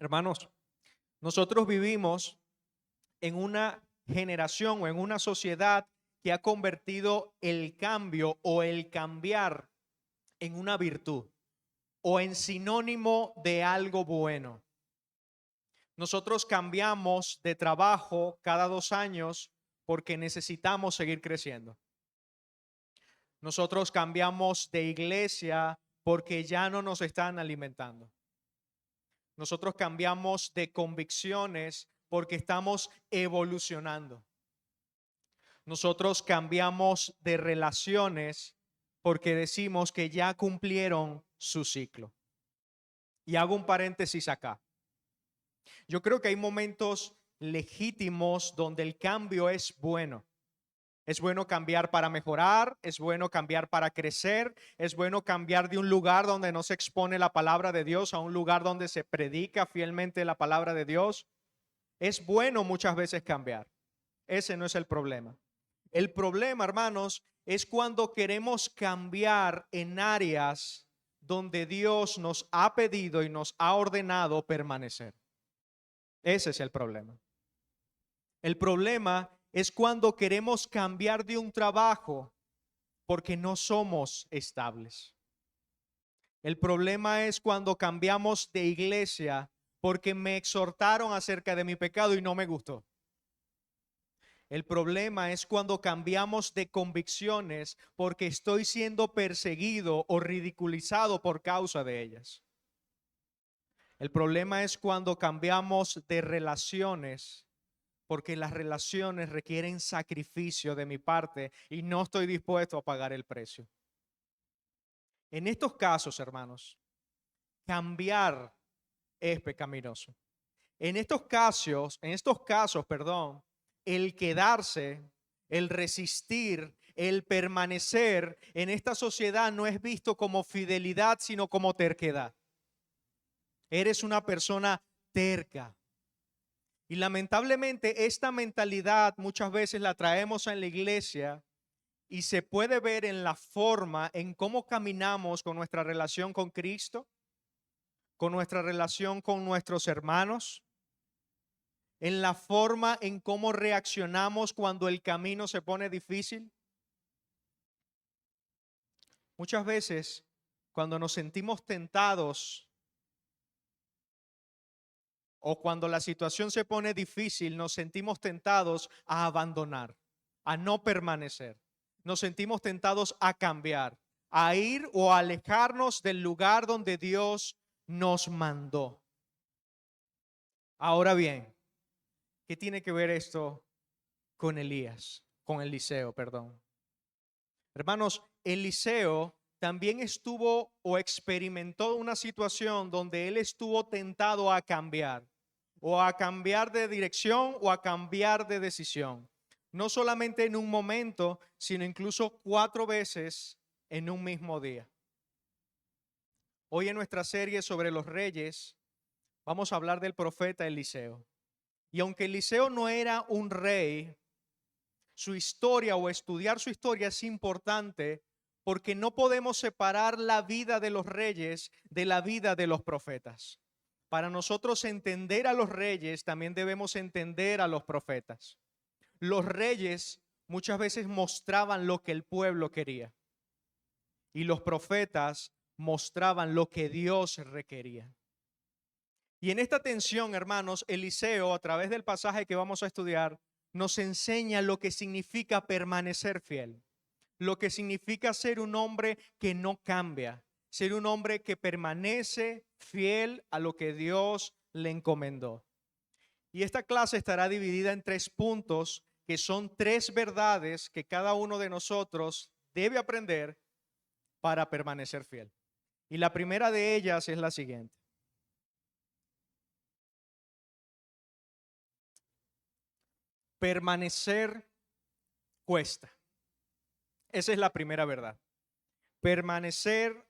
Hermanos, nosotros vivimos en una generación o en una sociedad que ha convertido el cambio o el cambiar en una virtud o en sinónimo de algo bueno. Nosotros cambiamos de trabajo cada 2 años porque necesitamos seguir creciendo. Nosotros cambiamos de iglesia porque ya no nos están alimentando. Nosotros cambiamos de convicciones porque estamos evolucionando. Nosotros cambiamos de relaciones porque decimos que ya cumplieron su ciclo. Y hago un paréntesis acá. Yo creo que hay momentos legítimos donde el cambio es bueno. Es bueno cambiar para mejorar, es bueno cambiar para crecer, es bueno cambiar de un lugar donde no se expone la palabra de Dios a un lugar donde se predica fielmente la palabra de Dios. Es bueno muchas veces cambiar. Ese no es el problema. El problema, hermanos, es cuando queremos cambiar en áreas donde Dios nos ha pedido y nos ha ordenado permanecer. Ese es el problema. El problema es cuando queremos cambiar de un trabajo porque no somos estables. El problema es cuando cambiamos de iglesia porque me exhortaron acerca de mi pecado y no me gustó. El problema es cuando cambiamos de convicciones porque estoy siendo perseguido o ridiculizado por causa de ellas. El problema es cuando cambiamos de relaciones porque las relaciones requieren sacrificio de mi parte y no estoy dispuesto a pagar el precio. En estos casos, hermanos, cambiar es pecaminoso. En estos casos, el quedarse, el resistir, el permanecer en esta sociedad no es visto como fidelidad, sino como terquedad. Eres una persona terca. Y lamentablemente esta mentalidad muchas veces la traemos en la iglesia y se puede ver en la forma en cómo caminamos con nuestra relación con Cristo, con nuestra relación con nuestros hermanos, en la forma en cómo reaccionamos cuando el camino se pone difícil. Muchas veces, cuando nos sentimos tentados o cuando la situación se pone difícil, nos sentimos tentados a abandonar, a no permanecer. Nos sentimos tentados a cambiar, a ir o a alejarnos del lugar donde Dios nos mandó. Ahora bien, ¿qué tiene que ver esto con Elías? Con Eliseo, perdón. Hermanos, Eliseo también estuvo o experimentó una situación donde él estuvo tentado a cambiar, o a cambiar de dirección o a cambiar de decisión. No solamente en un momento, sino incluso 4 veces en un mismo día. Hoy en nuestra serie sobre los reyes vamos a hablar del profeta Eliseo. Y aunque Eliseo no era un rey, su historia o estudiar su historia es importante porque no podemos separar la vida de los reyes de la vida de los profetas. Para nosotros entender a los reyes, también debemos entender a los profetas. Los reyes muchas veces mostraban lo que el pueblo quería y los profetas mostraban lo que Dios requería. Y en esta tensión, hermanos, Eliseo, a través del pasaje que vamos a estudiar, nos enseña lo que significa permanecer fiel, lo que significa ser un hombre que no cambia, ser un hombre que permanece fiel a lo que Dios le encomendó. Y esta clase estará dividida en 3 puntos, que son 3 verdades que cada uno de nosotros debe aprender para permanecer fiel. Y la primera de ellas es la siguiente. Permanecer cuesta. Esa es la primera verdad. Permanecer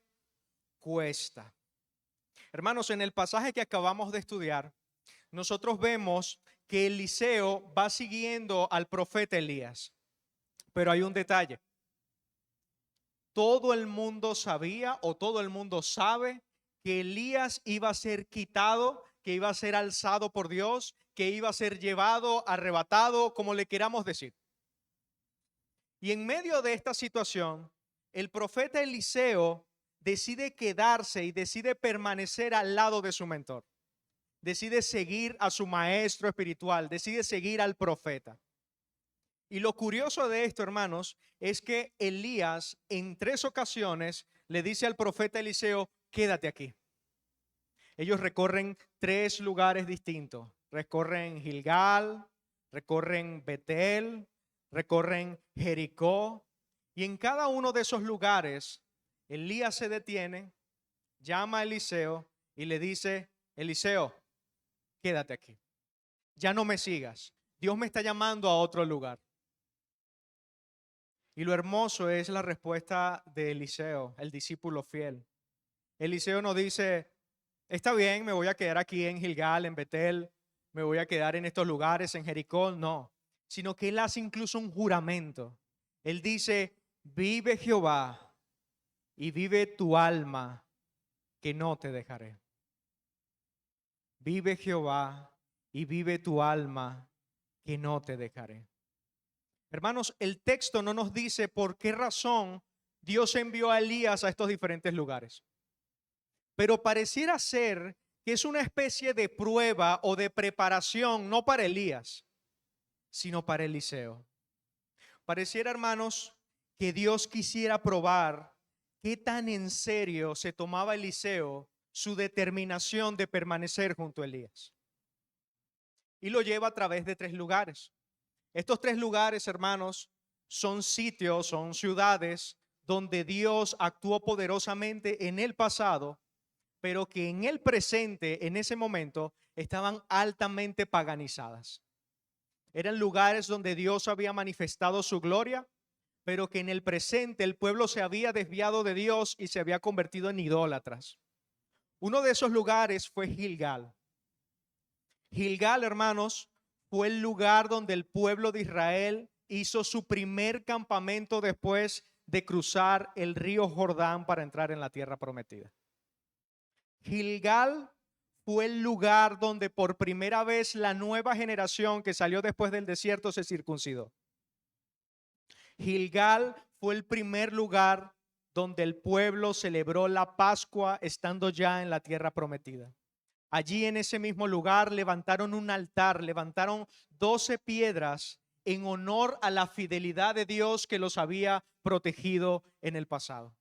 cuesta. Hermanos, en el pasaje que acabamos de estudiar, nosotros vemos que Eliseo va siguiendo al profeta Elías. Pero hay un detalle. Todo el mundo sabía o todo el mundo sabe que Elías iba a ser quitado que iba a ser alzado por Dios, que iba a ser llevado, arrebatado, como le queramos decir. Y en medio de esta situación, el profeta Eliseo decide quedarse y decide permanecer al lado de su mentor. Decide seguir a su maestro espiritual, decide seguir al profeta. Y lo curioso de esto, hermanos, es que Elías en 3 ocasiones le dice al profeta Eliseo, quédate aquí. Ellos recorren 3 lugares distintos. Recorren Gilgal, recorren Betel, recorren Jericó. Y en cada uno de esos lugares, Elías se detiene, llama a Eliseo y le dice, Eliseo, quédate aquí. Ya no me sigas. Dios me está llamando a otro lugar. Y lo hermoso es la respuesta de Eliseo, el discípulo fiel. Eliseo no dice, está bien, me voy a quedar aquí en Gilgal, en Betel, me voy a quedar en estos lugares, en Jericó, no. Sino que él hace incluso un juramento. Él dice, vive Jehová y vive tu alma, que no te dejaré. Vive Jehová y vive tu alma, que no te dejaré. Hermanos, el texto no nos dice por qué razón Dios envió a Elías a estos diferentes lugares. Pero pareciera ser que es una especie de prueba o de preparación, no para Elías, sino para Eliseo. Pareciera, hermanos, que Dios quisiera probar qué tan en serio se tomaba Eliseo su determinación de permanecer junto a Elías. Y lo lleva a través de 3 lugares. Estos 3 lugares, hermanos, son sitios, son ciudades donde Dios actuó poderosamente en el pasado, pero que en el presente, en ese momento, estaban altamente paganizadas. Eran lugares donde Dios había manifestado su gloria, pero que en el presente el pueblo se había desviado de Dios y se había convertido en idólatras. Uno de esos lugares fue Gilgal. Gilgal, hermanos, fue el lugar donde el pueblo de Israel hizo su primer campamento después de cruzar el río Jordán para entrar en la tierra prometida. Gilgal fue el lugar donde por primera vez la nueva generación que salió después del desierto se circuncidó. Gilgal fue el primer lugar donde el pueblo celebró la Pascua estando ya en la tierra prometida. Allí en ese mismo lugar levantaron un altar, levantaron 12 piedras en honor a la fidelidad de Dios que los había protegido en el pasado.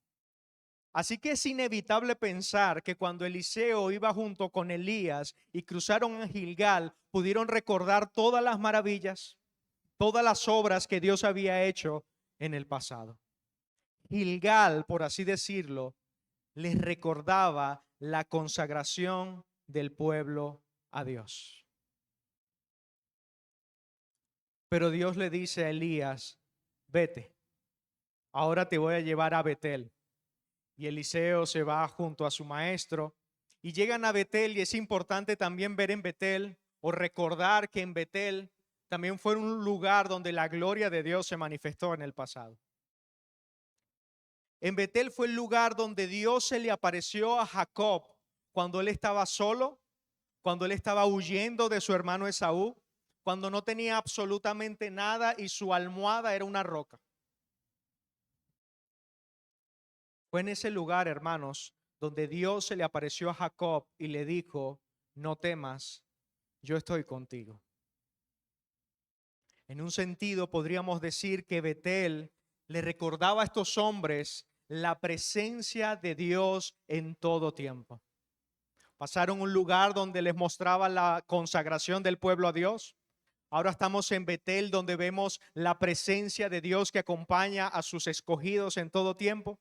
Así que es inevitable pensar que cuando Eliseo iba junto con Elías y cruzaron a Gilgal, pudieron recordar todas las maravillas, todas las obras que Dios había hecho en el pasado. Gilgal, por así decirlo, les recordaba la consagración del pueblo a Dios. Pero Dios le dice a Elías, vete, ahora te voy a llevar a Betel. Y Eliseo se va junto a su maestro y llegan a Betel, y es importante también ver en Betel o recordar que en Betel también fue un lugar donde la gloria de Dios se manifestó en el pasado. En Betel fue el lugar donde Dios se le apareció a Jacob cuando él estaba solo, cuando él estaba huyendo de su hermano Esaú, cuando no tenía absolutamente nada y su almohada era una roca. Fue en ese lugar, hermanos, donde Dios se le apareció a Jacob y le dijo, no temas, yo estoy contigo. En un sentido, podríamos decir que Betel le recordaba a estos hombres la presencia de Dios en todo tiempo. Pasaron un lugar donde les mostraba la consagración del pueblo a Dios. Ahora estamos en Betel, donde vemos la presencia de Dios que acompaña a sus escogidos en todo tiempo.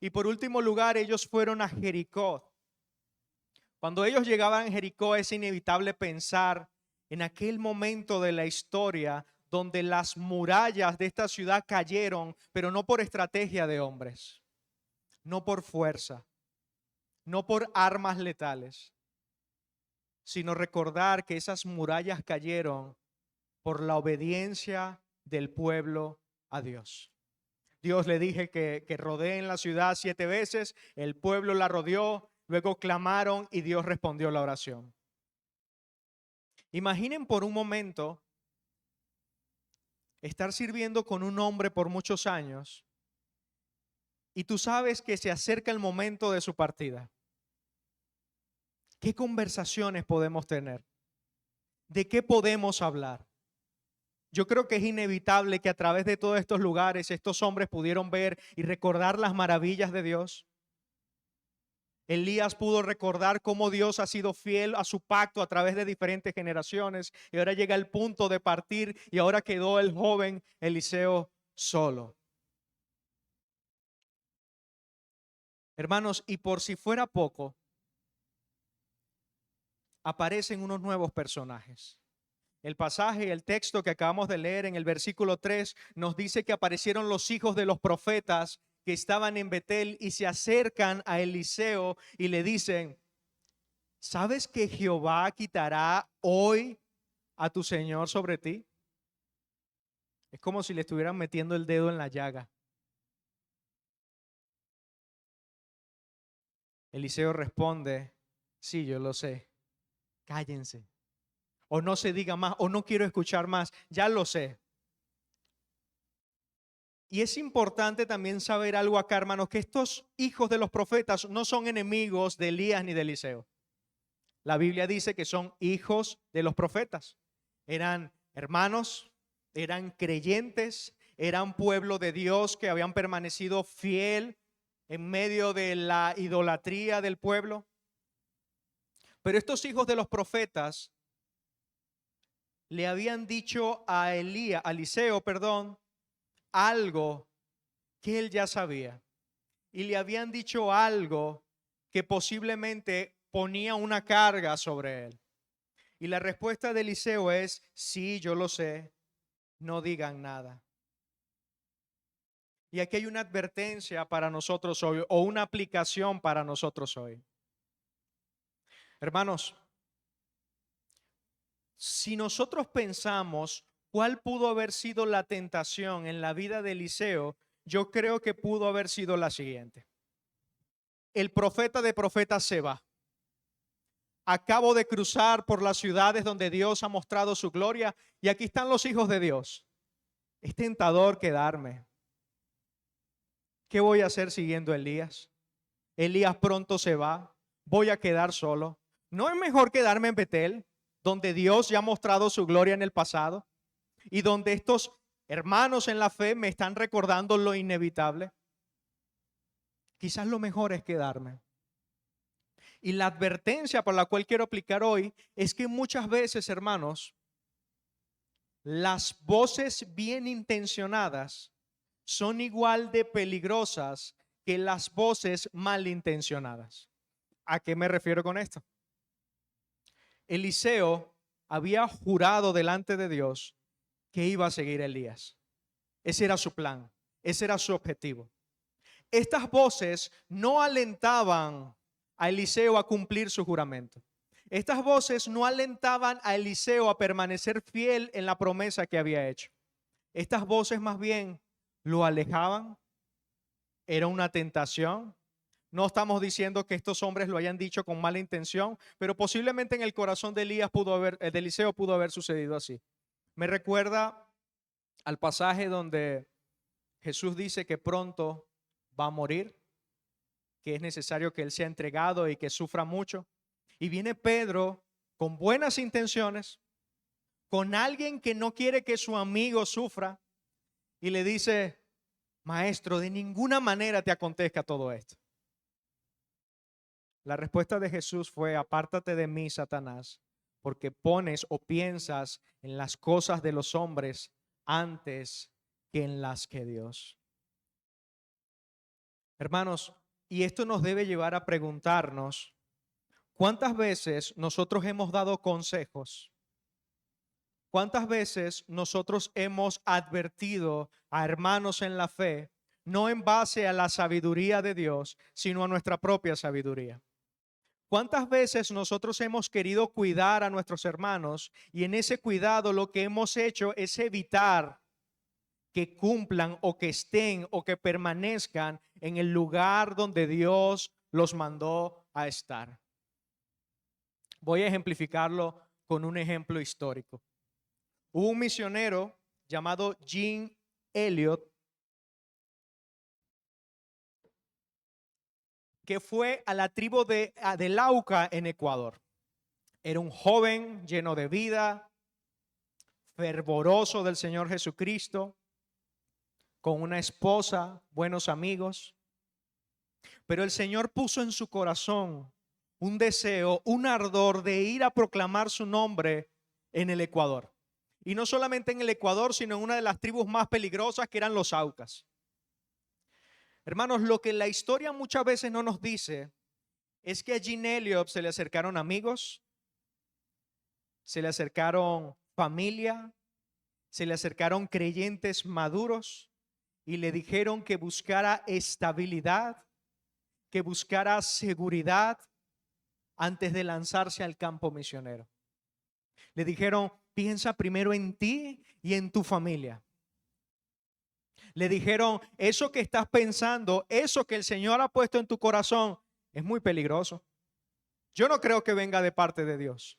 Y por último lugar, ellos fueron a Jericó. Cuando ellos llegaban a Jericó, es inevitable pensar en aquel momento de la historia donde las murallas de esta ciudad cayeron, pero no por estrategia de hombres, no por fuerza, no por armas letales, sino recordar que esas murallas cayeron por la obediencia del pueblo a Dios. Dios le dije que rodeen la ciudad 7 veces, el pueblo la rodeó, luego clamaron y Dios respondió la oración. Imaginen por un momento estar sirviendo con un hombre por muchos años y tú sabes que se acerca el momento de su partida. ¿Qué conversaciones podemos tener? ¿De qué podemos hablar? Yo creo que es inevitable que a través de todos estos lugares estos hombres pudieron ver y recordar las maravillas de Dios. Elías pudo recordar cómo Dios ha sido fiel a su pacto a través de diferentes generaciones y ahora llega el punto de partir y ahora quedó el joven Eliseo solo. Hermanos, y por si fuera poco, aparecen unos nuevos personajes. El pasaje, el texto que acabamos de leer en el versículo 3 nos dice que aparecieron los hijos de los profetas que estaban en Betel y se acercan a Eliseo y le dicen, ¿sabes que Jehová quitará hoy a tu Señor sobre ti? Es como si le estuvieran metiendo el dedo en la llaga. Eliseo responde, sí, yo lo sé, cállense. O no se diga más, o no quiero escuchar más, ya lo sé. Y es importante también saber algo acá, hermanos, que estos hijos de los profetas no son enemigos de Elías ni de Eliseo. La Biblia dice que son hijos de los profetas. Eran hermanos, eran creyentes, eran pueblo de Dios que habían permanecido fiel en medio de la idolatría del pueblo. Pero estos hijos de los profetas le habían dicho a Eliseo, algo que él ya sabía. Y le habían dicho algo que posiblemente ponía una carga sobre él. Y la respuesta de Eliseo es, sí, yo lo sé, no digan nada. Y aquí hay una advertencia para nosotros hoy, o una aplicación para nosotros hoy. Hermanos, si nosotros pensamos cuál pudo haber sido la tentación en la vida de Eliseo, yo creo que pudo haber sido la siguiente. El profeta de profetas se va. Acabo de cruzar por las ciudades donde Dios ha mostrado su gloria y aquí están los hijos de Dios. Es tentador quedarme. ¿Qué voy a hacer siguiendo a Elías? Elías pronto se va. Voy a quedar solo. ¿No es mejor quedarme en Betel, donde Dios ya ha mostrado su gloria en el pasado y donde estos hermanos en la fe me están recordando lo inevitable? Quizás lo mejor es quedarme. Y la advertencia por la cual quiero aplicar hoy es que muchas veces, hermanos, las voces bien intencionadas son igual de peligrosas que las voces malintencionadas. ¿A qué me refiero con esto? Eliseo había jurado delante de Dios que iba a seguir a Elías. Ese era su plan, ese era su objetivo. Estas voces no alentaban a Eliseo a cumplir su juramento. Estas voces no alentaban a Eliseo a permanecer fiel en la promesa que había hecho. Estas voces más bien lo alejaban. Era una tentación. No estamos diciendo que estos hombres lo hayan dicho con mala intención, pero posiblemente en el corazón de de Eliseo pudo haber sucedido así. Me recuerda al pasaje donde Jesús dice que pronto va a morir, que es necesario que él sea entregado y que sufra mucho. Y viene Pedro con buenas intenciones, con alguien que no quiere que su amigo sufra, y le dice, maestro, de ninguna manera te acontezca todo esto. La respuesta de Jesús fue, apártate de mí, Satanás, porque pones o piensas en las cosas de los hombres antes que en las que Dios. Hermanos, y esto nos debe llevar a preguntarnos, ¿cuántas veces nosotros hemos dado consejos? ¿Cuántas veces nosotros hemos advertido a hermanos en la fe, no en base a la sabiduría de Dios, sino a nuestra propia sabiduría? ¿Cuántas veces nosotros hemos querido cuidar a nuestros hermanos y en ese cuidado lo que hemos hecho es evitar que cumplan o que estén o que permanezcan en el lugar donde Dios los mandó a estar? Voy a ejemplificarlo con un ejemplo histórico. Hubo un misionero llamado Jean Elliot que fue a la tribu de Lauca en Ecuador. Era un joven lleno de vida, fervoroso del Señor Jesucristo, con una esposa, buenos amigos. Pero el Señor puso en su corazón un deseo, un ardor de ir a proclamar su nombre en el Ecuador. Y no solamente en el Ecuador, sino en una de las tribus más peligrosas que eran los Aucas. Hermanos, lo que la historia muchas veces no nos dice es que a Jean Elliot se le acercaron amigos, se le acercaron familia, se le acercaron creyentes maduros y le dijeron que buscara estabilidad, que buscara seguridad antes de lanzarse al campo misionero. Le dijeron, piensa primero en ti y en tu familia. Le dijeron, eso que estás pensando, eso que el Señor ha puesto en tu corazón, es muy peligroso. Yo no creo que venga de parte de Dios.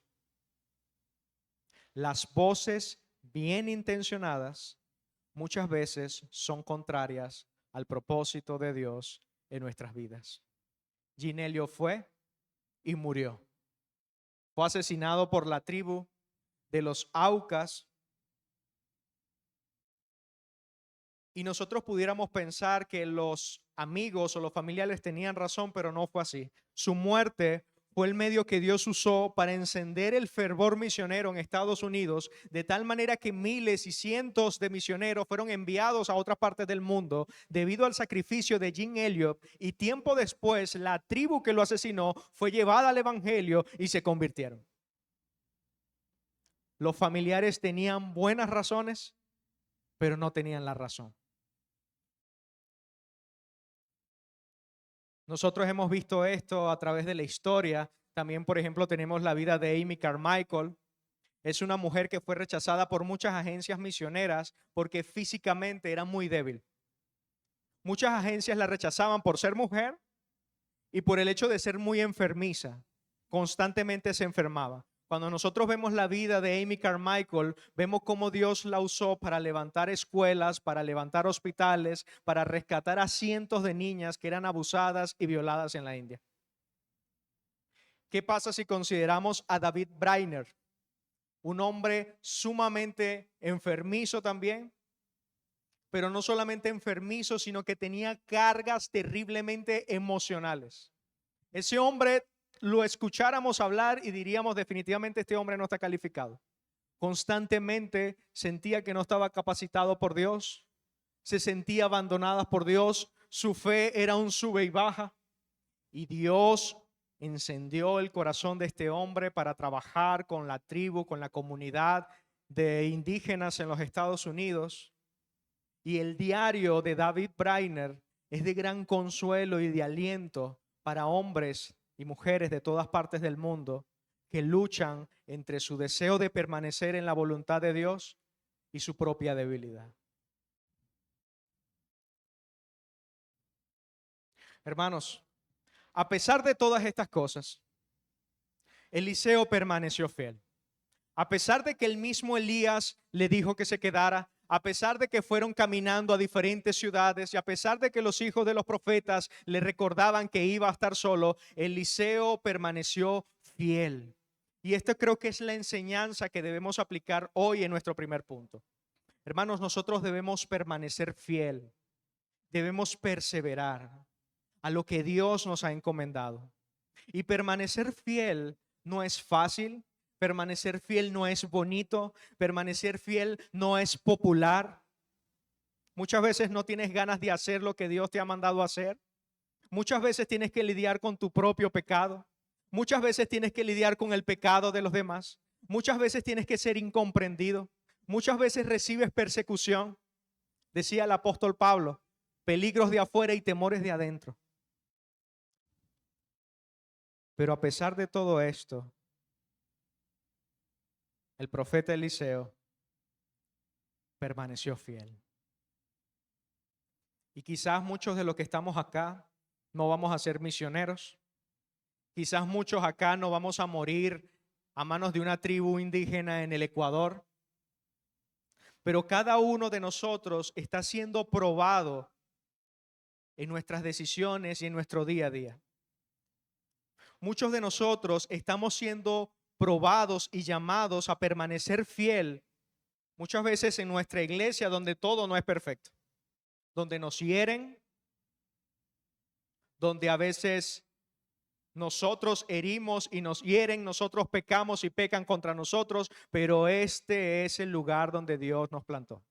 Las voces bien intencionadas muchas veces son contrarias al propósito de Dios en nuestras vidas. Jean Elliot fue y murió. Fue asesinado por la tribu de los Aucas. Y nosotros pudiéramos pensar que los amigos o los familiares tenían razón, pero no fue así. Su muerte fue el medio que Dios usó para encender el fervor misionero en Estados Unidos, de tal manera que miles y cientos de misioneros fueron enviados a otras partes del mundo debido al sacrificio de Jean Elliot, y tiempo después la tribu que lo asesinó fue llevada al evangelio y se convirtieron. Los familiares tenían buenas razones, pero no tenían la razón. Nosotros hemos visto esto a través de la historia. También, por ejemplo, tenemos la vida de Amy Carmichael. Es una mujer que fue rechazada por muchas agencias misioneras porque físicamente era muy débil. Muchas agencias la rechazaban por ser mujer y por el hecho de ser muy enfermiza. Constantemente se enfermaba. Cuando nosotros vemos la vida de Amy Carmichael, vemos cómo Dios la usó para levantar escuelas, para levantar hospitales, para rescatar a cientos de niñas que eran abusadas y violadas en la India. ¿Qué pasa si consideramos a David Brainerd? Un hombre sumamente enfermizo también, pero no solamente enfermizo, sino que tenía cargas terriblemente emocionales. Ese hombre lo escucháramos hablar y diríamos definitivamente este hombre no está calificado. Constantemente sentía que no estaba capacitado por Dios, se sentía abandonada por Dios, su fe era un sube y baja, y Dios encendió el corazón de este hombre para trabajar con la tribu, con la comunidad de indígenas en los Estados Unidos. Y el diario de David Brainerd es de gran consuelo y de aliento para hombres y mujeres de todas partes del mundo que luchan entre su deseo de permanecer en la voluntad de Dios y su propia debilidad. Hermanos, a pesar de todas estas cosas, Eliseo permaneció fiel. A pesar de que el mismo Elías le dijo que se quedara, a pesar de que fueron caminando a diferentes ciudades y a pesar de que los hijos de los profetas le recordaban que iba a estar solo, Eliseo permaneció fiel. Y esto creo que es la enseñanza que debemos aplicar hoy en nuestro primer punto. Hermanos, nosotros debemos permanecer fiel, debemos perseverar a lo que Dios nos ha encomendado. Y permanecer fiel no es fácil. Permanecer fiel no es bonito, permanecer fiel no es popular. Muchas veces no tienes ganas de hacer lo que Dios te ha mandado a hacer. Muchas veces tienes que lidiar con tu propio pecado. Muchas veces tienes que lidiar con el pecado de los demás. Muchas veces tienes que ser incomprendido. Muchas veces recibes persecución. Decía el apóstol Pablo, peligros de afuera y temores de adentro. Pero a pesar de todo esto, el profeta Eliseo permaneció fiel. Y quizás muchos de los que estamos acá no vamos a ser misioneros. Quizás muchos acá no vamos a morir a manos de una tribu indígena en el Ecuador. Pero cada uno de nosotros está siendo probado en nuestras decisiones y en nuestro día a día. Muchos de nosotros estamos siendo probados y llamados a permanecer fiel, muchas veces en nuestra iglesia donde todo no es perfecto, donde nos hieren, donde a veces nosotros herimos y nos hieren, nosotros pecamos y pecan contra nosotros, pero este es el lugar donde Dios nos plantó.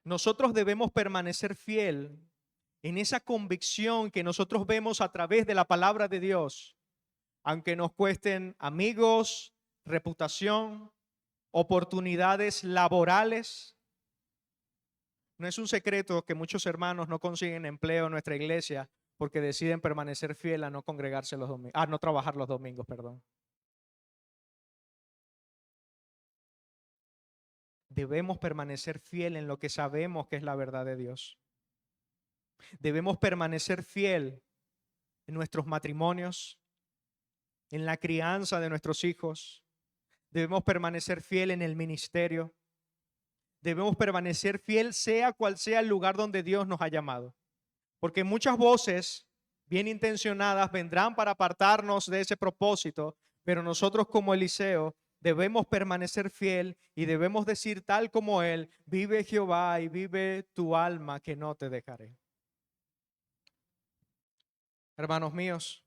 Nosotros debemos permanecer fiel en esa convicción que nosotros vemos a través de la palabra de Dios, aunque nos cuesten amigos, reputación, oportunidades laborales. No es un secreto que muchos hermanos no consiguen empleo en nuestra iglesia porque deciden permanecer fiel a no congregarse los domingos, a no trabajar los domingos, perdón. Debemos permanecer fiel en lo que sabemos que es la verdad de Dios. Debemos permanecer fiel en nuestros matrimonios, en la crianza de nuestros hijos. Debemos permanecer fiel en el ministerio. Debemos permanecer fiel sea cual sea el lugar donde Dios nos ha llamado. Porque muchas voces bien intencionadas vendrán para apartarnos de ese propósito, pero nosotros como Eliseo debemos permanecer fiel y debemos decir tal como él: vive Jehová y vive tu alma, que no te dejaré. Hermanos míos,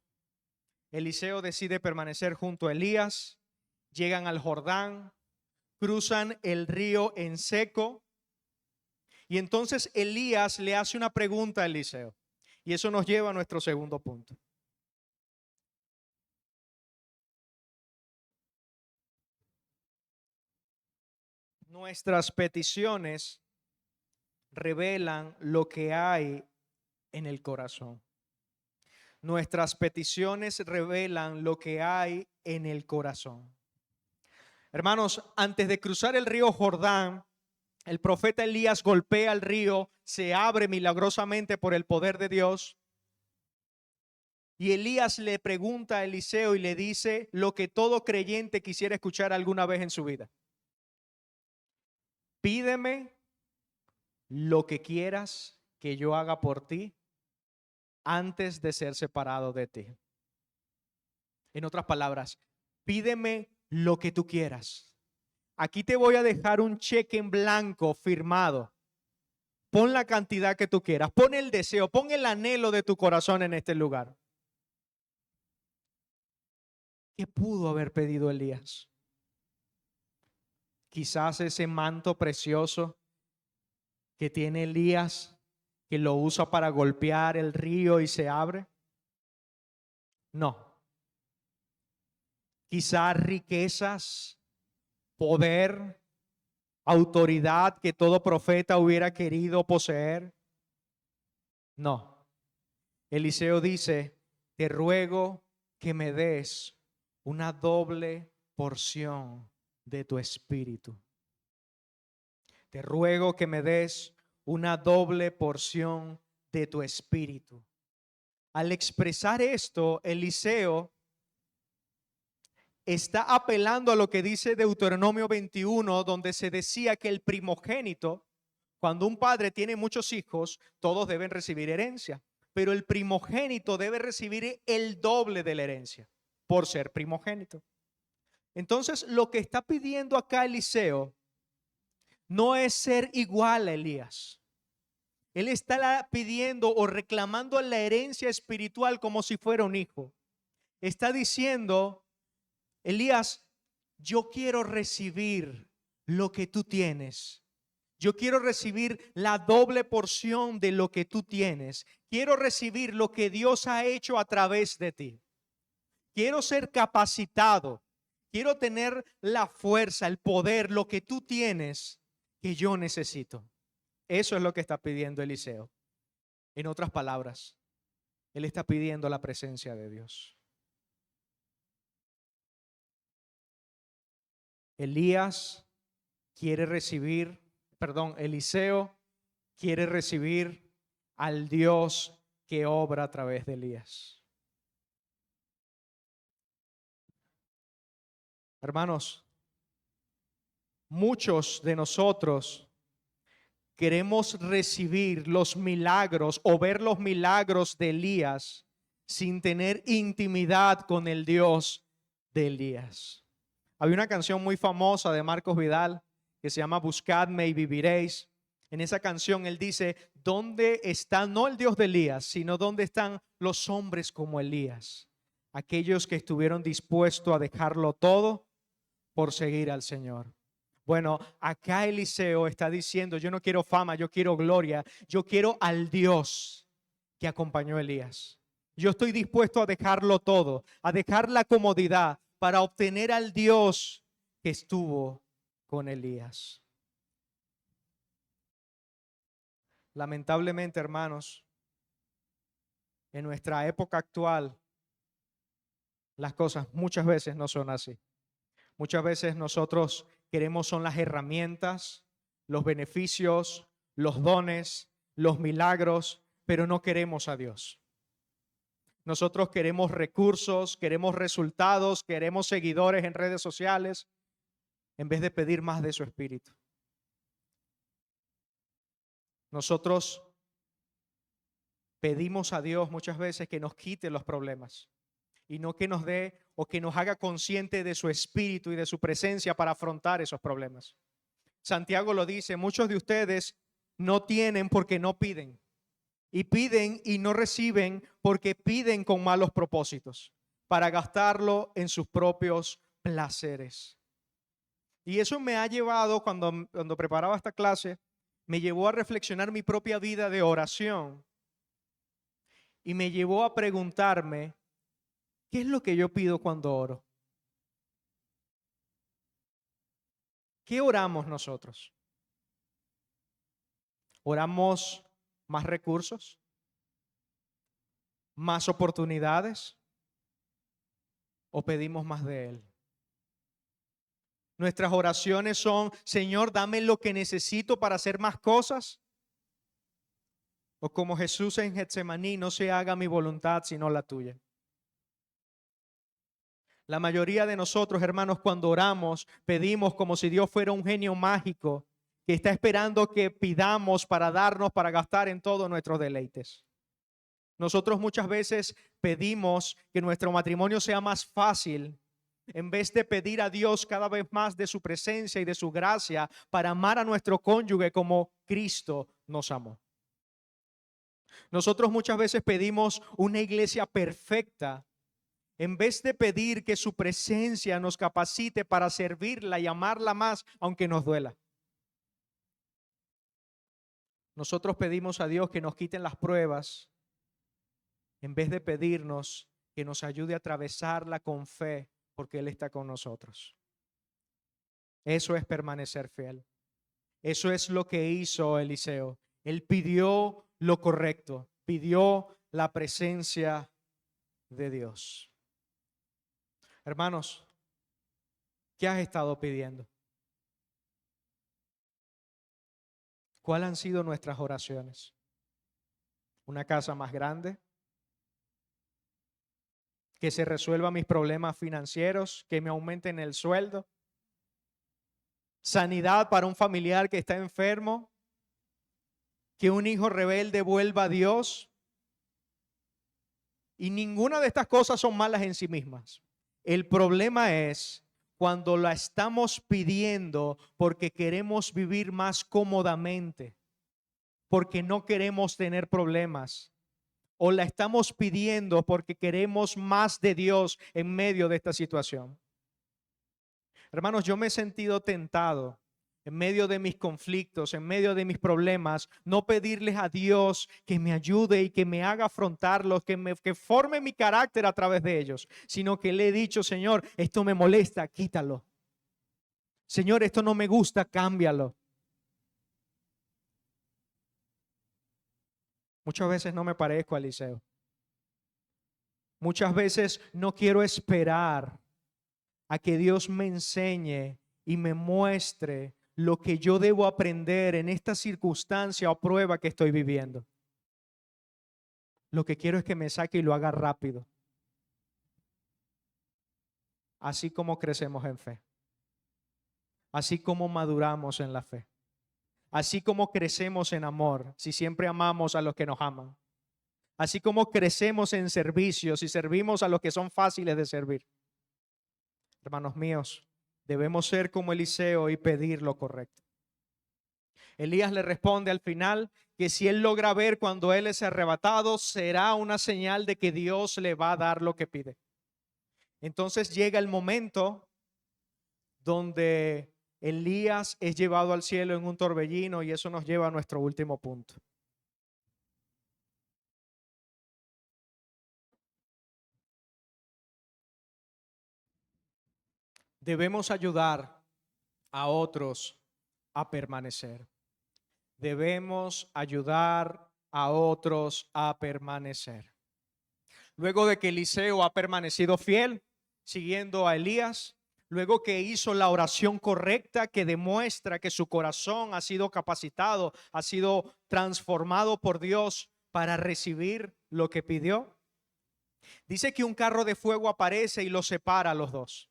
Eliseo decide permanecer junto a Elías, llegan al Jordán, cruzan el río en seco, y entonces Elías le hace una pregunta a Eliseo, y eso nos lleva a nuestro segundo punto. Nuestras peticiones revelan lo que hay en el corazón. Nuestras peticiones revelan lo que hay en el corazón. Hermanos, antes de cruzar el río Jordán, el profeta Elías golpea el río, se abre milagrosamente por el poder de Dios. Y Elías le pregunta a Eliseo y le dice lo que todo creyente quisiera escuchar alguna vez en su vida: pídeme lo que quieras que yo haga por ti antes de ser separado de ti. En otras palabras, pídeme lo que tú quieras. Aquí te voy a dejar un cheque en blanco firmado. Pon la cantidad que tú quieras, pon el deseo, pon el anhelo de tu corazón en este lugar. ¿Qué pudo haber pedido Elías? Quizás ese manto precioso que tiene Elías, que lo usa para golpear el río y se abre. No. Quizás riquezas, poder, autoridad que todo profeta hubiera querido poseer. No. Eliseo dice: te ruego que me des una doble porción de tu espíritu. Te ruego que me des una doble porción de tu espíritu. Al expresar esto, Eliseo está apelando a lo que dice Deuteronomio 21, donde se decía que el primogénito, cuando un padre tiene muchos hijos, todos deben recibir herencia, pero el primogénito debe recibir el doble de la herencia por ser primogénito. Entonces, lo que está pidiendo acá Eliseo no es ser igual a Elías. Él está pidiendo o reclamando la herencia espiritual como si fuera un hijo. Está diciendo: Elías, yo quiero recibir lo que tú tienes. Yo quiero recibir la doble porción de lo que tú tienes. Quiero recibir lo que Dios ha hecho a través de ti. Quiero ser capacitado. Quiero tener la fuerza, el poder, lo que tú tienes que yo necesito. Eso es lo que está pidiendo Eliseo. En otras palabras, él está pidiendo la presencia de Dios. Eliseo quiere recibir al Dios que obra a través de Elías. Hermanos, muchos de nosotros queremos recibir los milagros o ver los milagros de Elías sin tener intimidad con el Dios de Elías. Había una canción muy famosa de Marcos Vidal que se llama Buscadme y viviréis. En esa canción él dice, ¿dónde está no el Dios de Elías, sino dónde están los hombres como Elías? Aquellos que estuvieron dispuestos a dejarlo todo por seguir al Señor. Bueno, acá Eliseo está diciendo, yo no quiero fama, yo quiero gloria, yo quiero al Dios que acompañó a Elías. Yo estoy dispuesto a dejarlo todo, a dejar la comodidad para obtener al Dios que estuvo con Elías. Lamentablemente, hermanos, en nuestra época actual, las cosas muchas veces no son así. Muchas veces nosotros queremos son las herramientas, los beneficios, los dones, los milagros, pero no queremos a Dios. Nosotros queremos recursos, queremos resultados, queremos seguidores en redes sociales, en vez de pedir más de su espíritu. Nosotros pedimos a Dios muchas veces que nos quite los problemas y no que nos dé o que nos haga consciente de su espíritu y de su presencia para afrontar esos problemas. Santiago lo dice, muchos de ustedes no tienen porque no piden. Y piden y no reciben porque piden con malos propósitos, para gastarlo en sus propios placeres. Y eso me ha llevado, cuando preparaba esta clase, me llevó a reflexionar mi propia vida de oración. Y me llevó a preguntarme, ¿qué es lo que yo pido cuando oro? ¿Qué oramos nosotros? ¿Oramos más recursos? ¿Más oportunidades? ¿O pedimos más de Él? Nuestras oraciones son, Señor, dame lo que necesito para hacer más cosas. O como Jesús en Getsemaní, no se haga mi voluntad sino la tuya. La mayoría de nosotros, hermanos, cuando oramos, pedimos como si Dios fuera un genio mágico que está esperando que pidamos para darnos, para gastar en todos nuestros deleites. Nosotros muchas veces pedimos que nuestro matrimonio sea más fácil, en vez de pedir a Dios cada vez más de su presencia y de su gracia para amar a nuestro cónyuge como Cristo nos amó. Nosotros muchas veces pedimos una iglesia perfecta, en vez de pedir que su presencia nos capacite para servirla y amarla más, aunque nos duela. Nosotros pedimos a Dios que nos quiten las pruebas, en vez de pedirnos que nos ayude a atravesarla con fe, porque Él está con nosotros. Eso es permanecer fiel. Eso es lo que hizo Eliseo. Él pidió lo correcto, pidió la presencia de Dios. Hermanos, ¿qué has estado pidiendo? ¿Cuáles han sido nuestras oraciones? ¿Una casa más grande? ¿Que se resuelvan mis problemas financieros? ¿Que me aumenten el sueldo? ¿Sanidad para un familiar que está enfermo? ¿Que un hijo rebelde vuelva a Dios? Y ninguna de estas cosas son malas en sí mismas. El problema es cuando la estamos pidiendo porque queremos vivir más cómodamente, porque no queremos tener problemas, o la estamos pidiendo porque queremos más de Dios en medio de esta situación. Hermanos, yo me he sentido tentado en medio de mis conflictos, en medio de mis problemas, no pedirles a Dios que me ayude y que me haga afrontarlos, que forme mi carácter a través de ellos, sino que le he dicho, Señor, esto me molesta, quítalo. Señor, esto no me gusta, cámbialo. Muchas veces no me parezco a Eliseo. Muchas veces no quiero esperar a que Dios me enseñe y me muestre lo que yo debo aprender en esta circunstancia o prueba que estoy viviendo. Lo que quiero es que me saque y lo haga rápido. así como crecemos en fe, así como maduramos en la fe, así como crecemos en amor, si siempre amamos a los que nos aman, así como crecemos en servicio, si servimos a los que son fáciles de servir. Hermanos míos, debemos ser como Eliseo y pedir lo correcto. Elías le responde al final que si él logra ver cuando él es arrebatado, será una señal de que Dios le va a dar lo que pide. Entonces llega el momento donde Elías es llevado al cielo en un torbellino, y eso nos lleva a nuestro último punto. Debemos ayudar a otros a permanecer. Debemos ayudar a otros a permanecer. Luego de que Eliseo ha permanecido fiel, siguiendo a Elías, luego que hizo la oración correcta que demuestra que su corazón ha sido capacitado, ha sido transformado por Dios para recibir lo que pidió, dice que un carro de fuego aparece y los separa a los dos.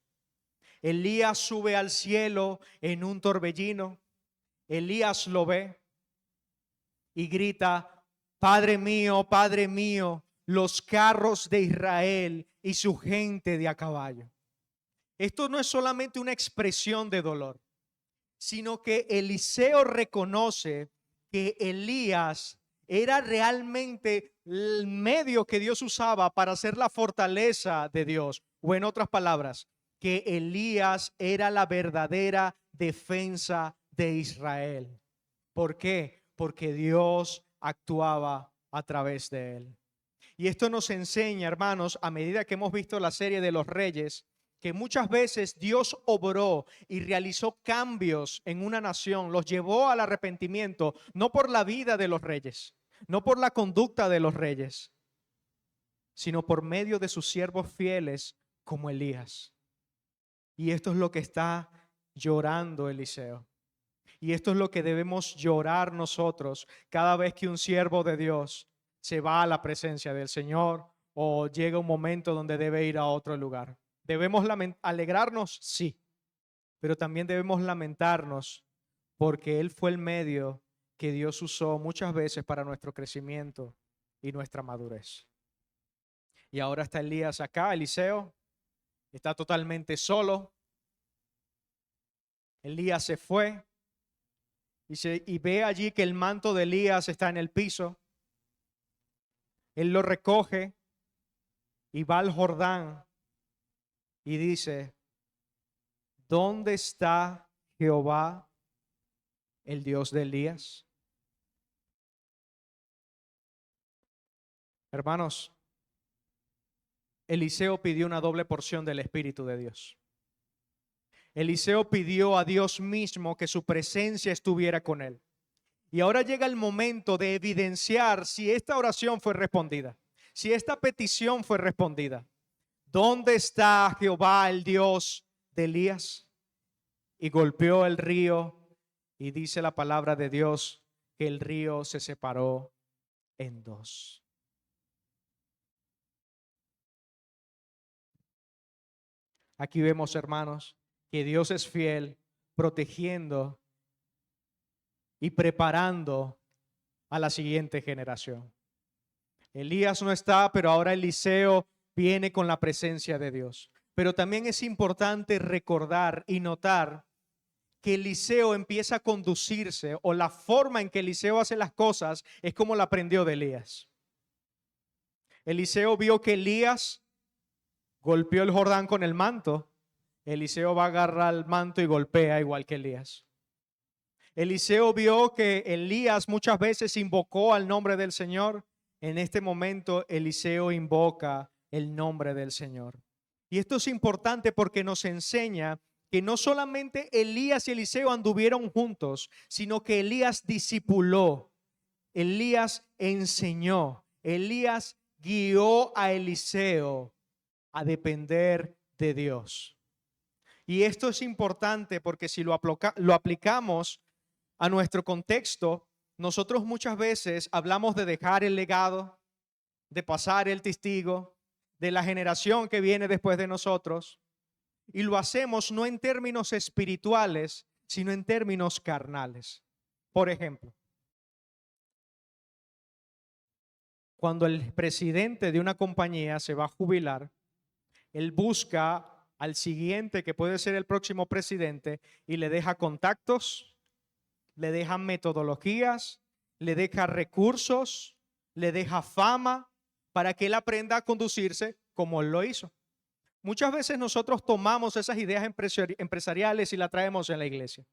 Elías sube al cielo en un torbellino. Elías lo ve y grita: Padre mío, los carros de Israel y su gente de a caballo. Esto no es solamente una expresión de dolor, sino que Eliseo reconoce que Elías era realmente el medio que Dios usaba para hacer la fortaleza de Dios. O en otras palabras, que Elías era la verdadera defensa de Israel. ¿Por qué? Porque Dios actuaba a través de él. Y esto nos enseña, hermanos, a medida que hemos visto la serie de los reyes, que muchas veces Dios obró y realizó cambios en una nación, los llevó al arrepentimiento, no por la vida de los reyes, no por la conducta de los reyes, sino por medio de sus siervos fieles como Elías. Y esto es lo que está llorando Eliseo. Y esto es lo que debemos llorar nosotros cada vez que un siervo de Dios se va a la presencia del Señor o llega un momento donde debe ir a otro lugar. ¿Debemos alegrarnos? Sí, pero también debemos lamentarnos porque Él fue el medio que Dios usó muchas veces para nuestro crecimiento y nuestra madurez. Y ahora está Elías acá, Eliseo, está totalmente solo. Elías se fue y ve allí que el manto de Elías está en el piso. Él lo recoge y va al Jordán y dice: ¿dónde está Jehová, el Dios de Elías? Hermanos, Eliseo pidió una doble porción del Espíritu de Dios. Eliseo pidió a Dios mismo que su presencia estuviera con él. Y ahora llega el momento de evidenciar si esta oración fue respondida, si esta petición fue respondida. ¿Dónde está Jehová, el Dios de Elías? Y golpeó el río, y dice la palabra de Dios que el río se separó en dos. Aquí vemos, hermanos, que Dios es fiel, protegiendo y preparando a la siguiente generación. Elías no está, pero ahora Eliseo viene con la presencia de Dios. Pero también es importante recordar y notar que Eliseo empieza a conducirse, o la forma en que Eliseo hace las cosas es como la aprendió de Elías. Eliseo vio que Elías golpeó el Jordán con el manto. Eliseo va a agarrar el manto y golpea igual que Elías. Eliseo vio que Elías muchas veces invocó al nombre del Señor. En este momento Eliseo invoca el nombre del Señor. Y esto es importante porque nos enseña que no solamente Elías y Eliseo anduvieron juntos, sino que Elías discipuló, Elías enseñó, Elías guió a Eliseo a depender de Dios. Y esto es importante porque si lo aplicamos a nuestro contexto, nosotros muchas veces hablamos de dejar el legado, de pasar el testigo, de la generación que viene después de nosotros. Y lo hacemos no en términos espirituales, sino en términos carnales. Por ejemplo, cuando el presidente de una compañía se va a jubilar, él busca al siguiente, que puede ser el próximo presidente, y le deja contactos, le deja metodologías, le deja recursos, le deja fama, para que él aprenda a conducirse como él lo hizo. Muchas veces nosotros tomamos esas ideas empresariales y las traemos en la iglesia.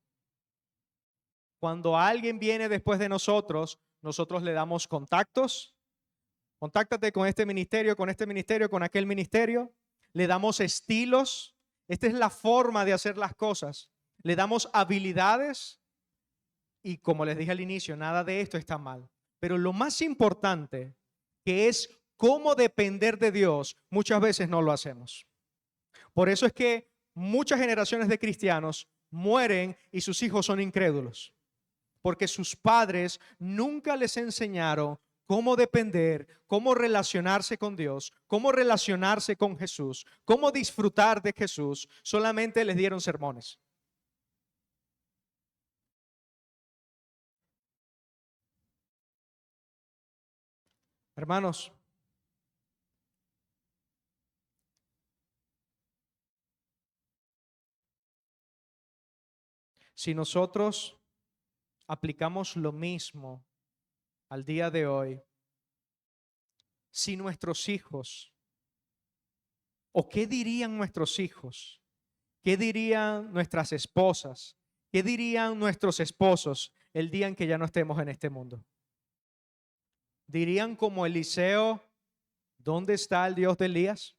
Cuando alguien viene después de nosotros, nosotros le damos contactos. Contáctate con este ministerio, con aquel ministerio. Le damos estilos. Esta es la forma de hacer las cosas. Le damos habilidades. Y como les dije al inicio, nada de esto está mal. Pero lo más importante, que es cómo depender de Dios, muchas veces no lo hacemos. Por eso es que muchas generaciones de cristianos mueren y sus hijos son incrédulos. Porque sus padres nunca les enseñaron cómo depender, cómo relacionarse con Dios, cómo relacionarse con Jesús, cómo disfrutar de Jesús. Solamente les dieron sermones. Hermanos, si nosotros aplicamos lo mismo al día de hoy, si nuestros hijos, o qué dirían nuestros hijos, qué dirían nuestras esposas, qué dirían nuestros esposos el día en que ya no estemos en este mundo. Dirían como Eliseo, ¿dónde está el Dios de Elías?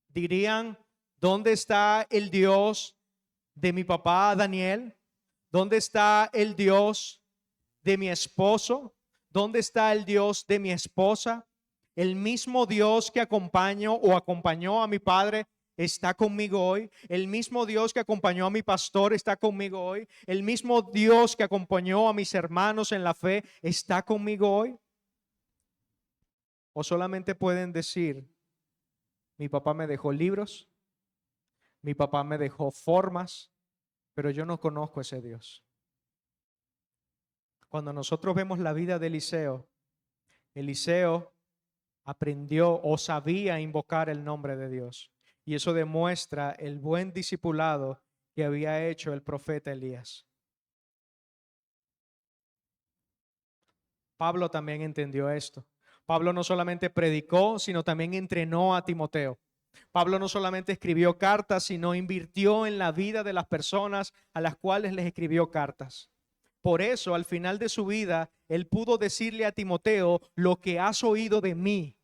Dirían, ¿dónde está el Dios de mi papá Daniel? ¿Dónde está el Dios de mi esposo? ¿Dónde está el Dios de mi esposa? El mismo Dios que acompañó o acompañó a mi padre está conmigo hoy. El mismo Dios que acompañó a mi pastor está conmigo hoy. El mismo Dios que acompañó a mis hermanos en la fe está conmigo hoy. O solamente pueden decir, mi papá me dejó libros, mi papá me dejó formas, pero yo no conozco a ese Dios. Cuando nosotros vemos la vida de Eliseo, Eliseo aprendió o sabía invocar el nombre de Dios. Y eso demuestra el buen discipulado que había hecho el profeta Elías. Pablo también entendió esto. Pablo no solamente predicó, sino también entrenó a Timoteo. Pablo no solamente escribió cartas, sino invirtió en la vida de las personas a las cuales les escribió cartas. Por eso, al final de su vida, él pudo decirle a Timoteo, lo que has oído de mí,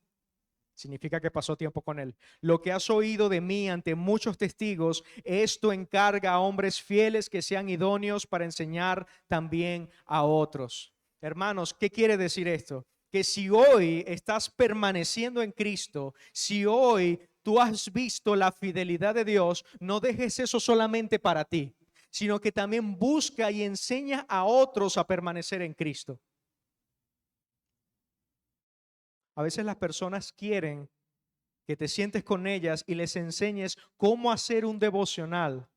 significa que pasó tiempo con él, lo que has oído de mí ante muchos testigos, esto encarga a hombres fieles que sean idóneos para enseñar también a otros. Hermanos, ¿qué quiere decir esto? Que si hoy estás permaneciendo en Cristo, si hoy tú has visto la fidelidad de Dios, no dejes eso solamente para ti, sino que también busca y enseña a otros a permanecer en Cristo. A veces las personas quieren que te sientes con ellas y les enseñes cómo hacer un devocional,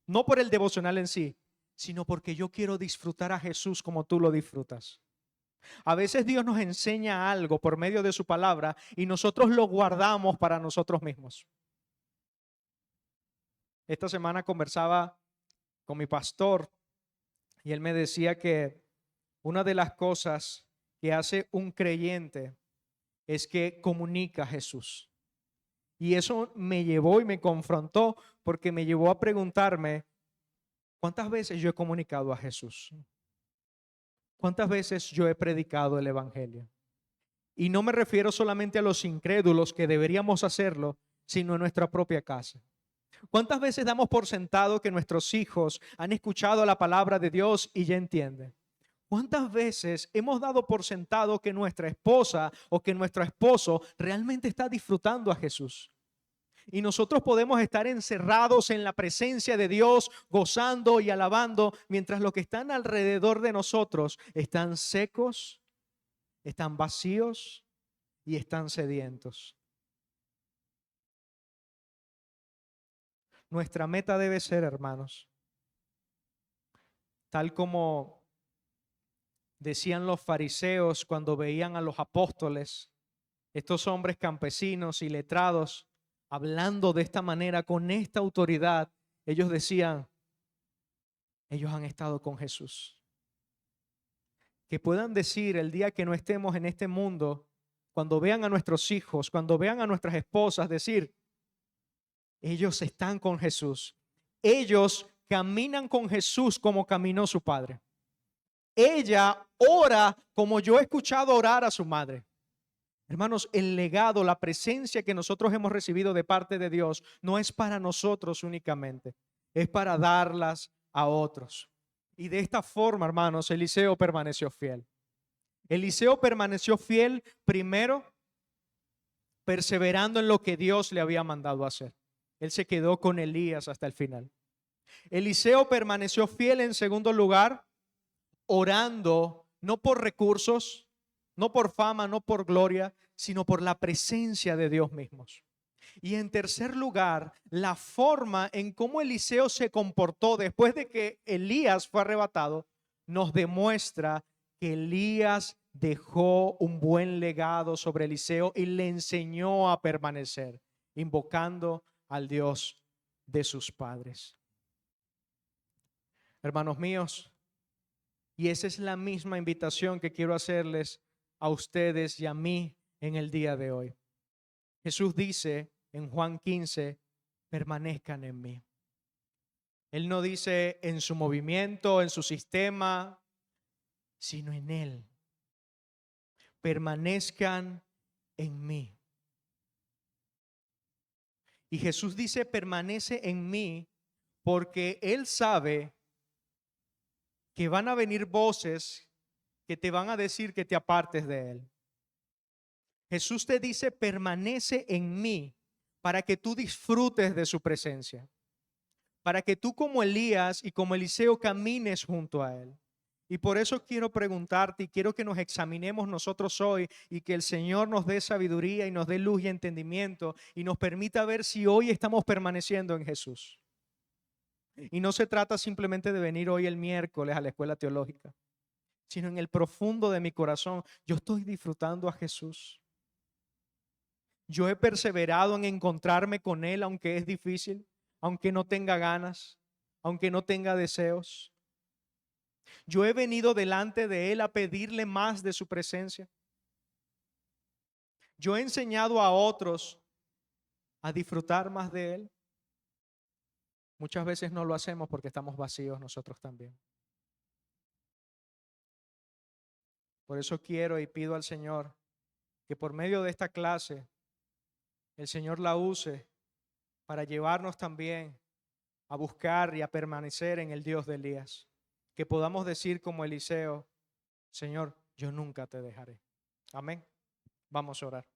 no por el devocional en sí, sino porque yo quiero disfrutar a Jesús como tú lo disfrutas. A veces Dios nos enseña algo por medio de su palabra y nosotros lo guardamos para nosotros mismos. Esta semana conversaba con mi pastor y él me decía que una de las cosas que hace un creyente es que comunica a Jesús. Y eso me llevó y me confrontó porque me llevó a preguntarme, ¿cuántas veces yo he comunicado a Jesús? ¿Cuántas veces yo he predicado el evangelio? Y no me refiero solamente a los incrédulos que deberíamos hacerlo, sino en nuestra propia casa. ¿Cuántas veces damos por sentado que nuestros hijos han escuchado la palabra de Dios y ya entienden? ¿Cuántas veces hemos dado por sentado que nuestra esposa o que nuestro esposo realmente está disfrutando a Jesús? Y nosotros podemos estar encerrados en la presencia de Dios, gozando y alabando, mientras los que están alrededor de nosotros están secos, están vacíos y están sedientos. Nuestra meta debe ser, hermanos, tal como decían los fariseos cuando veían a los apóstoles, estos hombres campesinos y letrados, hablando de esta manera, con esta autoridad, ellos decían, ellos han estado con Jesús. Que puedan decir el día que no estemos en este mundo, cuando vean a nuestros hijos, cuando vean a nuestras esposas, decir, ellos están con Jesús. Ellos caminan con Jesús como caminó su padre. Ella ora como yo he escuchado orar a su madre. Hermanos, el legado, la presencia que nosotros hemos recibido de parte de Dios no es para nosotros únicamente, es para darlas a otros. Y de esta forma, hermanos, Eliseo permaneció fiel. Eliseo permaneció fiel primero, perseverando en lo que Dios le había mandado hacer. Él se quedó con Elías hasta el final. Eliseo permaneció fiel en segundo lugar, orando no por recursos, no por fama, no por gloria, sino por la presencia de Dios mismos. Y en tercer lugar, la forma en cómo Eliseo se comportó después de que Elías fue arrebatado, nos demuestra que Elías dejó un buen legado sobre Eliseo y le enseñó a permanecer, invocando al Dios de sus padres. Hermanos míos, y esa es la misma invitación que quiero hacerles a ustedes y a mí en el día de hoy. Jesús dice en Juan 15, permanezcan en mí. Él no dice en su movimiento, en su sistema, sino en Él. Permanezcan en mí. Y Jesús dice, permanece en mí, porque Él sabe que van a venir voces que te van a decir que te apartes de Él. Jesús te dice, permanece en mí para que tú disfrutes de su presencia, para que tú como Elías y como Eliseo camines junto a Él. Y por eso quiero preguntarte y quiero que nos examinemos nosotros hoy y que el Señor nos dé sabiduría y nos dé luz y entendimiento y nos permita ver si hoy estamos permaneciendo en Jesús. Y no se trata simplemente de venir hoy el miércoles a la escuela teológica, sino en el profundo de mi corazón, yo estoy disfrutando a Jesús. Yo he perseverado en encontrarme con Él, aunque es difícil, aunque no tenga ganas, aunque no tenga deseos. Yo he venido delante de Él a pedirle más de su presencia. Yo he enseñado a otros a disfrutar más de Él. Muchas veces no lo hacemos porque estamos vacíos nosotros también. Por eso quiero y pido al Señor que por medio de esta clase el Señor la use para llevarnos también a buscar y a permanecer en el Dios de Elías. Que podamos decir como Eliseo, Señor, yo nunca te dejaré. Amén. Vamos a orar.